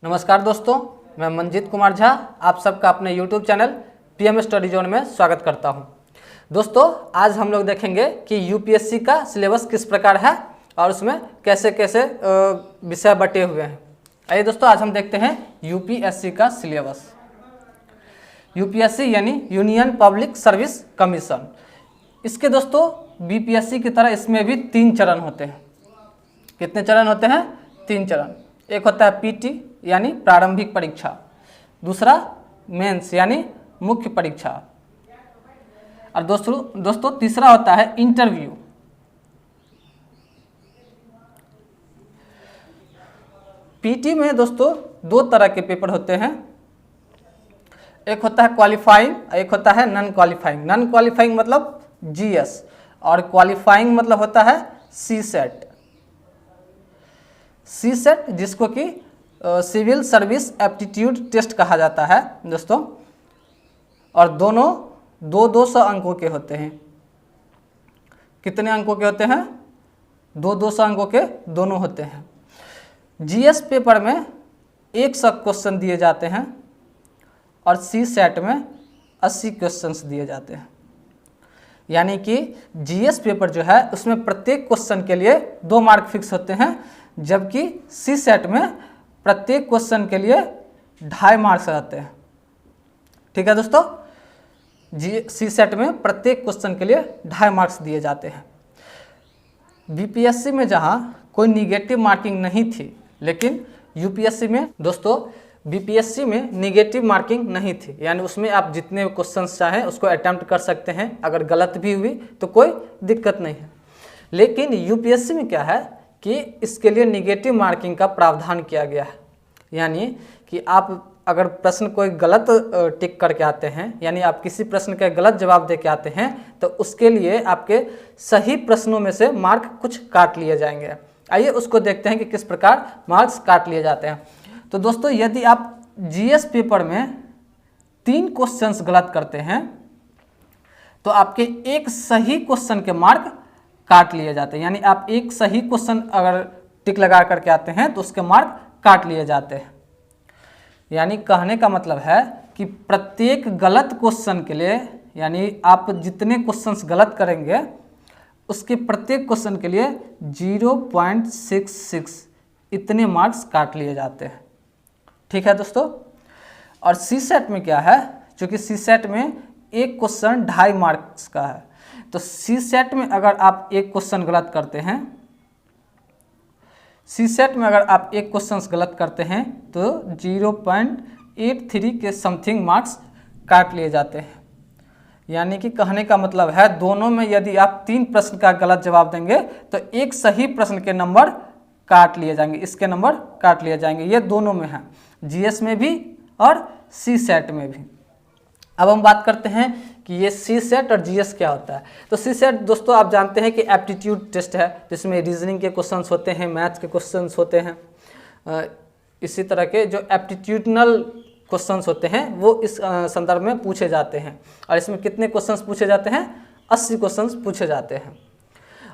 नमस्कार दोस्तों, मैं मंजीत कुमार झा आप सबका अपने YouTube channel PM study zone में स्वागत करता हूं। दोस्तों, आज हम लोग देखेंगे कि UPSC का सिलेबस किस प्रकार है और उसमें कैसे कैसे विषय बटे हुए हैं। आइए दोस्तों, आज हम देखते हैं UPSC का सिलेबस। UPSC यानी यूनियन पब्लिक सर्विस कमीशन। इसके दोस्तों BPSC की तरह इसमें भी 3 चरण होते हैं। कितने चरण होते हैं? 3 चरण। एक होता है PT यानी प्रारंभिक परीक्षा, दूसरा मेंस यानी मुख्य परीक्षा, और दोस्तों तीसरा होता है इंटरव्यू। PT में दोस्तों 2 तरह के पेपर होते हैं, एक होता है क्वालिफाइंग, एक होता है नॉन क्वालिफाइंग। नॉन क्वालिफाइंग मतलब GS और क्वालिफाइंग मतलब होता है CSET। CSET जिसको कि सिविल सर्विस एप्टीट्यूड टेस्ट कहा जाता है दोस्तों, और दोनों 200 अंकों के होते हैं। कितने अंकों के होते हैं? 200 अंकों के दोनों होते हैं। GS पेपर में 100 क्वेश्चन दिए जाते हैं और CSET में 80 क्वेश्चंस दिए जाते हैं। यानी कि GS पेपर जो है उसमें प्रत्येक क्वेश्चन के लिए 2 मार्क फिक्स होते हैं, जबकि CSET में प्रत्येक क्वेश्चन के लिए 2.5 मार्क्स आते हैं। ठीक है दोस्तों, CSET में प्रत्येक क्वेश्चन के लिए 2.5 मार्क्स दिए जाते हैं। BPSC में जहां कोई निगेटिव मार्किंग नहीं थी, लेकिन UPSC में दोस्तों BPSC में निगेटिव मार्किंग नहीं थी, यानी उसमें आप जितने क्वेश्चंस चाहें उसको अटेम्प्ट कर सकते हैं। अगर गलत भी हुई तो कोई दिक्कत नहीं है। लेकिन UPSC में क्या है कि इसके लिए निगेटिव मार्किंग का प्रावधान किया गया है। यानी कि आप अगर प्रश्न कोई गलत टिक करके आते हैं, यानी आप किसी प्रश्न का गलत जवाब दे के आते हैं, तो उसके लिए आपके सही प्रश्नों में से मार्क कुछ काट लिए जाएंगे। आइए उसको देखते हैं कि किस प्रकार मार्क्स काट लिए जाते हैं। तो दोस्तों, यदि आप GS पेपर में 3 क्वेश्चंस गलत करते हैं तो आपके एक सही क्वेश्चन के मार्क काट लिए जाते हैं। यानी आप एक सही क्वेश्चन अगर टिक लगा करके आते हैं तो उसके मार्क काट लिए जाते हैं। यानी कहने का मतलब है कि प्रत्येक गलत क्वेश्चन के लिए, यानी आप जितने क्वेश्चंस गलत करेंगे उसके प्रत्येक क्वेश्चन के लिए 0.66 इतने मार्क्स काट लिए जाते हैं। ठीक है दोस्तों। और CSET में क्या है, क्योंकि CSET में एक क्वेश्चन 2.5 मार्क्स का है, तो CSET में अगर आप एक क्वेश्चन गलत करते हैं, CSET में अगर आप एक क्वेश्चन गलत करते हैं तो 0.83 के समथिंग मार्क्स काट लिए जाते हैं। यानी कि कहने का मतलब है दोनों में यदि आप 3 प्रश्न का गलत जवाब देंगे तो एक सही प्रश्न के नंबर काट लिए जाएंगे, इसके नंबर काट लिए जाएंगे। ये दोनों में है, GS में भी और CSET में भी। अब हम बात करते हैं कि ये CSET और GS क्या होता है। तो CSET दोस्तों आप जानते हैं कि एप्टीट्यूड टेस्ट है, जिसमें रीजनिंग के क्वेश्चंस होते हैं, मैथ्स के क्वेश्चंस होते हैं, इसी तरह के जो एप्टीट्यूडनल क्वेश्चंस होते हैं वो इस संदर्भ में पूछे जाते हैं। और इसमें कितने क्वेश्चंस पूछे जाते हैं? 80 क्वेश्चंस पूछे जाते हैं।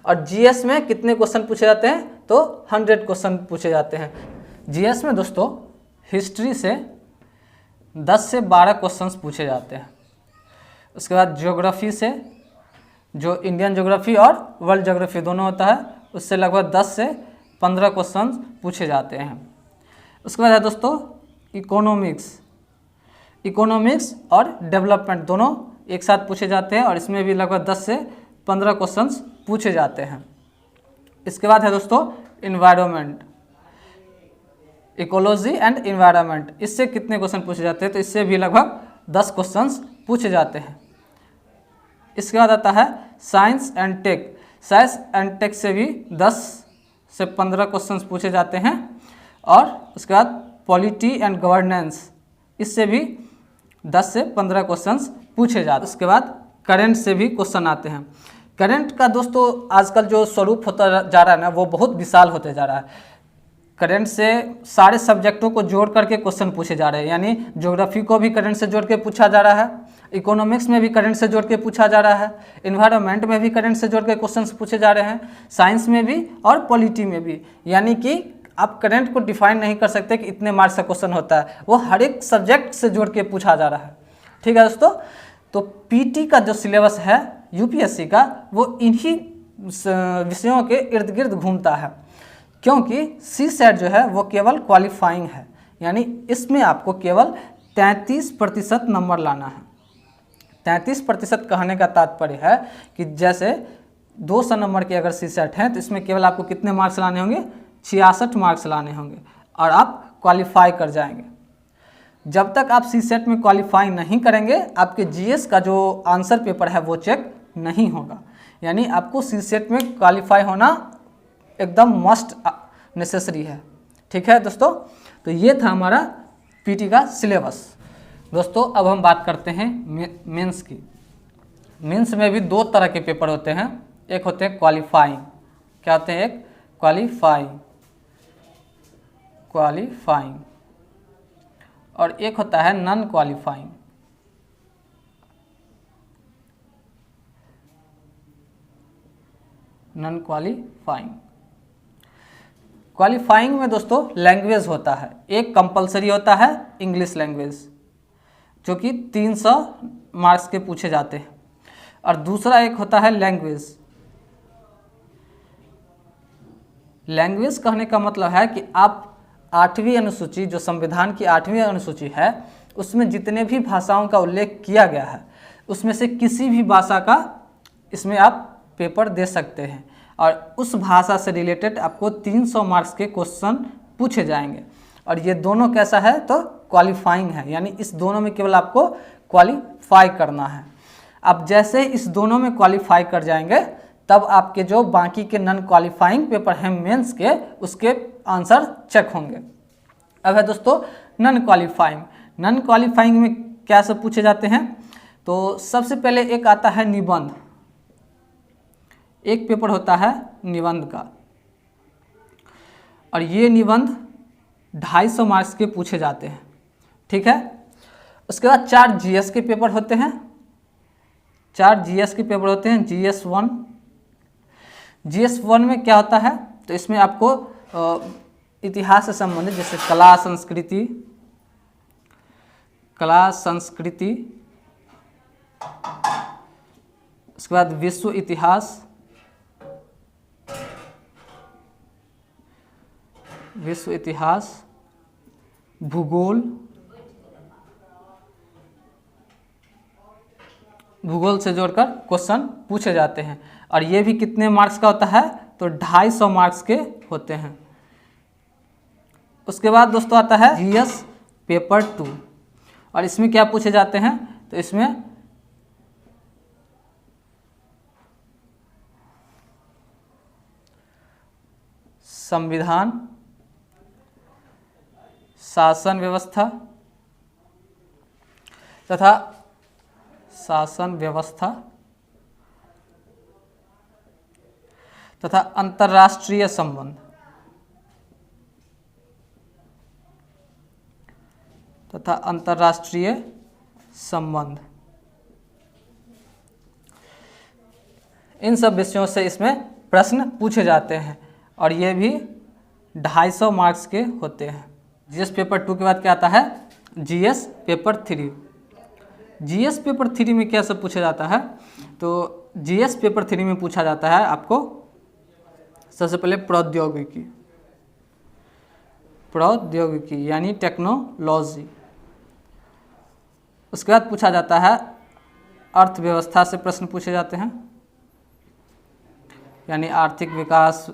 और GS में कितने क्वेश्चन पूछे जाते हैं? तो 100 क्वेश्चन पूछे जाते हैं। GS में दोस्तों हिस्ट्री से 10 से 12 क्वेश्चंस पूछे जाते हैं। उसके बाद ज्योग्राफी से, जो इंडियन ज्योग्राफी और वर्ल्ड ज्योग्राफी दोनों होता है, उससे लगभग 10 से 15 क्वेश्चंस पूछे जाते हैं। उसके बाद है दोस्तों इकोनॉमिक्स और डेवलपमेंट दोनों एक साथ पूछे जाते हैं, और इसमें भी लगभग 10 से 15 क्वेश्चंस पूछे जाते हैं। इसके बाद है दोस्तों इन्वायरमेंट, इकोलॉजी एंड इन्वायरमेंट, इससे कितने क्वेश्चन पूछे जाते हैं? तो इससे भी लगभग 10 क्वेश्चंस पूछे जाते हैं। इसके बाद आता है science and tech. Science and tech से भी 10 से 15 क्वेश्चंस पूछे जाते हैं। और उसके बाद पॉलिटी एंड गवर्नेंस, इससे भी 10 से 15 क्वेश्चंस पूछे जाते हैं। उसके बाद करंट से भी क्वेश्चन आते हैं। करंट का दोस्तों आजकल जो स्वरूप होता जा रहा है ना, वो बहुत विशाल होते जा रहा है। करंट से सारे सब्जेक्टों को जोड़ करके क्वेश्चन पूछे जा रहे हैं। यानी ज्योग्राफी को भी करंट से जोड़ के पूछा जा रहा है, इकोनॉमिक्स में भी करंट से जोड़ के पूछा जा रहा है, इन्वायरमेंट में भी करंट से जोड़ के क्वेश्चंस पूछे जा रहे हैं, साइंस में भी और पॉलिटी में भी। यानी कि आप करंट को डिफाइन नहीं कर सकते कि इतने मार्क्स का क्वेश्चन होता है, वो हर एक सब्जेक्ट से जोड़ के पूछा जा रहा है। ठीक है दोस्तों, तो पीटी का जो सिलेबस है यूपीएससी का वो इन्हीं विषयों के इर्द गिर्द घूमता है, क्योंकि सी सेट जो है वो केवल क्वालिफाइंग है, यानी इसमें आपको केवल 33% नंबर लाना है। 33% कहने का तात्पर्य है कि जैसे 200 नंबर के अगर सी सेट हैं तो इसमें केवल आपको कितने मार्क्स लाने होंगे, 66 मार्क्स लाने होंगे और आप क्वालिफाई कर जाएंगे। जब तक आप सी सेट में क्वालिफाई नहीं करेंगे आपके जीएस का जो आंसर पेपर है वो चेक नहीं होगा, यानी आपको सी सेट में क्वालिफाई होना एकदम मस्ट नेसेसरी है। ठीक है दोस्तों, तो ये था हमारा पीटी का सिलेबस। दोस्तों अब हम बात करते हैं मेंस की। मेंस में भी 2 तरह के पेपर होते हैं, एक होते हैं क्वालिफाइंग, क्या होते हैं, एक क्वालिफाइंग और एक होता है नॉन क्वालिफाइंग। नॉन क्वालिफाइंग में दोस्तों लैंग्वेज होता है, एक कंपलसरी होता है इंग्लिश लैंग्वेज जो कि 300 मार्क्स के पूछे जाते हैं, और दूसरा एक होता है लैंग्वेज। लैंग्वेज कहने का मतलब है कि आप 8वीं अनुसूची, जो संविधान की 8वीं अनुसूची है, उसमें जितने भी भाषाओं का उल्लेख किया गया है उसमें से किसी भी भाषा का इसमें आप पेपर दे सकते हैं और उस भाषा से रिलेटेड आपको 300 मार्क्स के क्वेश्चन पूछे जाएंगे। और ये दोनों कैसा है, तो क्वालिफाइंग है, यानी इस दोनों में केवल आपको क्वालिफाई करना है। आप जैसे इस दोनों में क्वालिफाई कर जाएंगे तब आपके जो बाकी के नॉन क्वालिफाइंग पेपर हैं मेंस के, उसके आंसर चेक होंगे। अब है दोस्तों नॉन क्वालिफाइंग। नॉन क्वालिफाइंग में क्या सब पूछे जाते हैं, तो सबसे पहले एक आता है निबंध। एक पेपर होता है निबंध का और ये निबंध 250 मार्क्स के पूछे जाते हैं। ठीक है, उसके बाद 4 जीएस के पेपर होते हैं। 4 जीएस के पेपर होते हैं, जीएस 1। जीएस 1 में क्या होता है, तो इसमें आपको इतिहास से संबंधित जैसे कला संस्कृति, उसके बाद विश्व इतिहास, भूगोल से जोड़कर क्वेश्चन पूछे जाते हैं और ये भी कितने मार्क्स का होता है, तो 250 मार्क्स के होते हैं। उसके बाद दोस्तों आता है जीएस पेपर 2 और इसमें क्या पूछे जाते हैं, तो इसमें संविधान, शासन व्यवस्था तथा अंतर्राष्ट्रीय संबंध इन सब विषयों से इसमें प्रश्न पूछे जाते हैं और ये भी 250 मार्क्स के होते हैं। जीएस पेपर 2 के बाद क्या आता है, जीएस पेपर 3। जीएस पेपर 3 में क्या सब पूछा जाता है, तो जीएस पेपर 3 में पूछा जाता है आपको सबसे पहले प्रौद्योगिकी यानी टेक्नोलॉजी। उसके बाद पूछा जाता है अर्थव्यवस्था से प्रश्न पूछे जाते हैं, यानी आर्थिक विकास,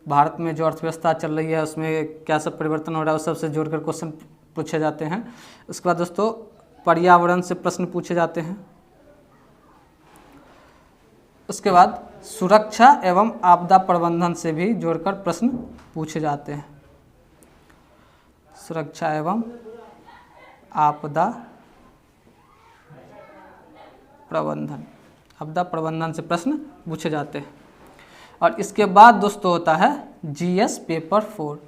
भारत में जो अर्थव्यवस्था चल रही है उसमें क्या सब परिवर्तन हो रहा है, उस सब से जोड़कर क्वेश्चन पूछे जाते हैं। उसके बाद दोस्तों पर्यावरण से प्रश्न पूछे जाते हैं। उसके बाद सुरक्षा एवं आपदा प्रबंधन से भी जोड़कर प्रश्न पूछे जाते हैं। सुरक्षा एवं आपदा प्रबंधन से प्रश्न पूछे जाते हैं। और इसके बाद दोस्तों होता है जीएस पेपर 4।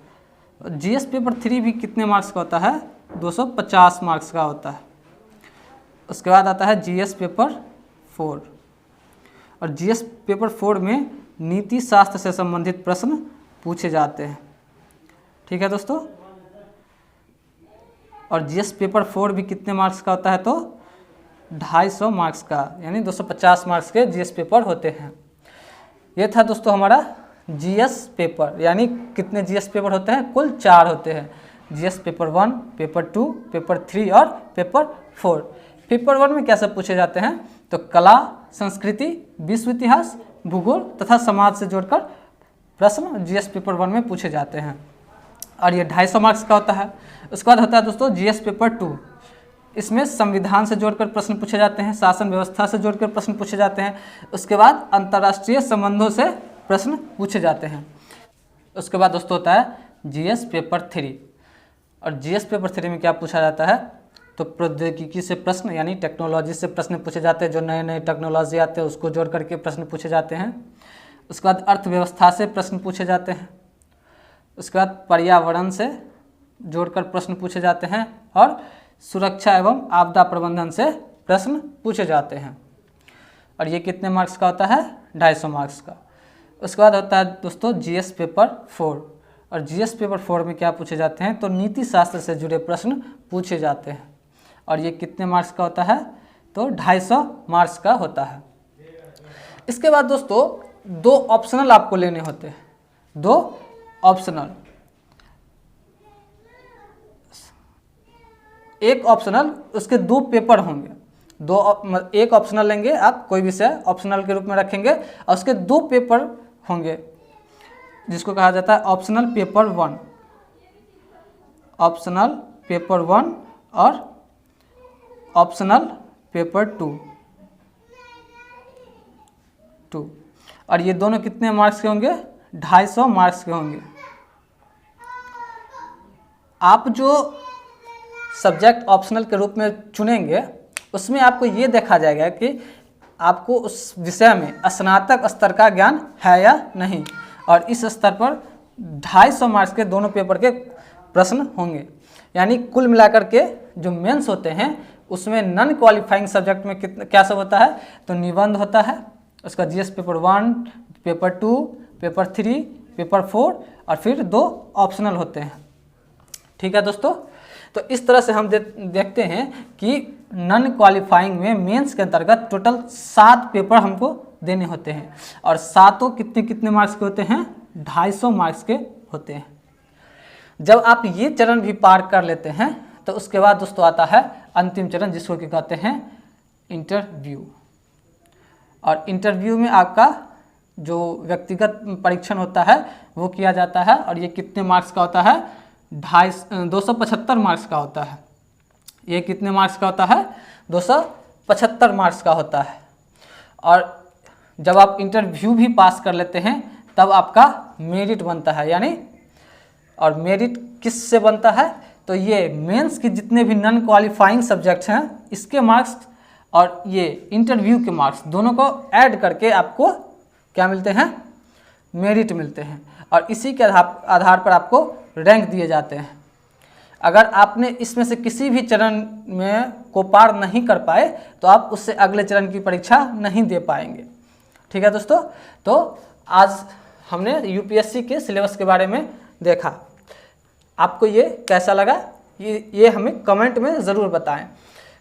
जीएस पेपर 3 भी कितने मार्क्स का होता है, 250 मार्क्स का होता है। उसके बाद आता है जीएस पेपर 4 और जीएस पेपर 4 में नीति शास्त्र से संबंधित प्रश्न पूछे जाते हैं। ठीक है दोस्तों। और जीएस पेपर 4 भी कितने मार्क्स का होता है, तो 250 मार्क्स का, यानी 250 मार्क्स के जीएस पेपर होते हैं। ये था दोस्तों हमारा जीएस पेपर, यानी कितने जीएस पेपर होते हैं, कुल 4 होते हैं। जीएस पेपर 1, पेपर 2, पेपर 3 और पेपर 4। पेपर 1 में क्या सब पूछे जाते हैं, तो कला, संस्कृति, विश्व इतिहास, भूगोल तथा समाज से जोड़कर प्रश्न जीएस पेपर 1 में पूछे जाते हैं और ये 250 मार्क्स का होता है। उसके बाद होता है दोस्तों जीएस पेपर 2। इसमें संविधान से जोड़कर प्रश्न पूछे जाते हैं, शासन व्यवस्था से जोड़कर प्रश्न पूछे जाते हैं। उसके बाद अंतर्राष्ट्रीय संबंधों से प्रश्न पूछे जाते हैं। उसके बाद दोस्तों होता है जीएस पेपर 3। और जीएस पेपर 3 में क्या पूछा जाता है, तो प्रौद्योगिकी से प्रश्न, यानी टेक्नोलॉजी से प्रश्न पूछे जाते हैं। जो नए नए टेक्नोलॉजी आते हैं उसको जोड़ करके प्रश्न पूछे जाते हैं। उसके बाद अर्थव्यवस्था से प्रश्न पूछे जाते हैं। उसके बाद पर्यावरण से जोड़कर प्रश्न पूछे जाते हैं और सुरक्षा एवं आपदा प्रबंधन से प्रश्न पूछे जाते हैं। और ये कितने मार्क्स का होता है, 250 मार्क्स का। उसके बाद होता है दोस्तों जीएस पेपर 4। और जीएस पेपर 4 में क्या पूछे जाते हैं, तो नीति शास्त्र से जुड़े प्रश्न पूछे जाते हैं। और ये कितने मार्क्स का होता है, तो 250 मार्क्स का होता है। इसके बाद दोस्तों 2 ऑप्शनल आपको लेने होते हैं, 2 ऑप्शनल। एक ऑप्शनल, उसके 2 पेपर होंगे। एक ऑप्शनल लेंगे आप, कोई विषय ऑप्शनल के रूप में रखेंगे और उसके 2 पेपर होंगे, जिसको कहा जाता है ऑप्शनल पेपर 1, ऑप्शनल पेपर 1 और ऑप्शनल पेपर 2। और ये दोनों कितने मार्क्स के होंगे, 250 मार्क्स के होंगे। आप जो सब्जेक्ट ऑप्शनल के रूप में चुनेंगे उसमें आपको ये देखा जाएगा कि आपको उस विषय में स्नातक स्तर का ज्ञान है या नहीं। और इस स्तर पर 250 मार्क्स के दोनों पेपर के प्रश्न होंगे। यानी कुल मिलाकर के जो मेंस होते हैं उसमें नॉन क्वालिफाइंग सब्जेक्ट में क्या सब होता है, तो निबंध होता है, उसका GS paper 1, paper 2, paper 3, paper 4 और फिर 2 ऑप्शनल होते हैं। ठीक है दोस्तों, तो इस तरह से हम देखते हैं कि नॉन क्वालिफाइंग में मेंस के अंतर्गत टोटल 7 पेपर हमको देने होते हैं और सातों कितने कितने मार्क्स के होते हैं, 250 मार्क्स के होते हैं। जब आप ये चरण भी पार कर लेते हैं तो उसके बाद दोस्तों आता है अंतिम चरण, जिसको क्या कहते हैं, इंटरव्यू। और इंटरव्यू में आपका जो व्यक्तिगत परीक्षण होता है वो किया जाता है और ये कितने मार्क्स का होता है, 275 मार्क्स का होता है। ये कितने मार्क्स का होता है, 275 मार्क्स का होता है। और जब आप इंटरव्यू भी पास कर लेते हैं तब आपका मेरिट बनता है, यानी और मेरिट किस से बनता है, तो ये मेंस के जितने भी नॉन क्वालिफाइंग सब्जेक्ट्स हैं इसके मार्क्स और ये इंटरव्यू के मार्क्स दोनों को ऐड करके आपको क्या मिलते हैं, मेरिट मिलते हैं। और इसी के आधार पर आपको रैंक दिए जाते हैं। अगर आपने इसमें से किसी भी चरण में को पार नहीं कर पाए तो आप उससे अगले चरण की परीक्षा नहीं दे पाएंगे। ठीक है दोस्तों, तो आज हमने यूपीएससी के सिलेबस के बारे में देखा। आपको ये कैसा लगा ये हमें कमेंट में ज़रूर बताएं।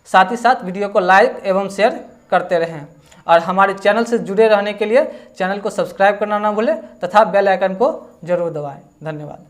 साथ ही साथ वीडियो को लाइक एवं शेयर करते रहें और हमारे चैनल से जुड़े रहने के लिए चैनल को सब्सक्राइब करना ना भूलें तथा बेल आइकन को जरूर दबाएं। धन्यवाद।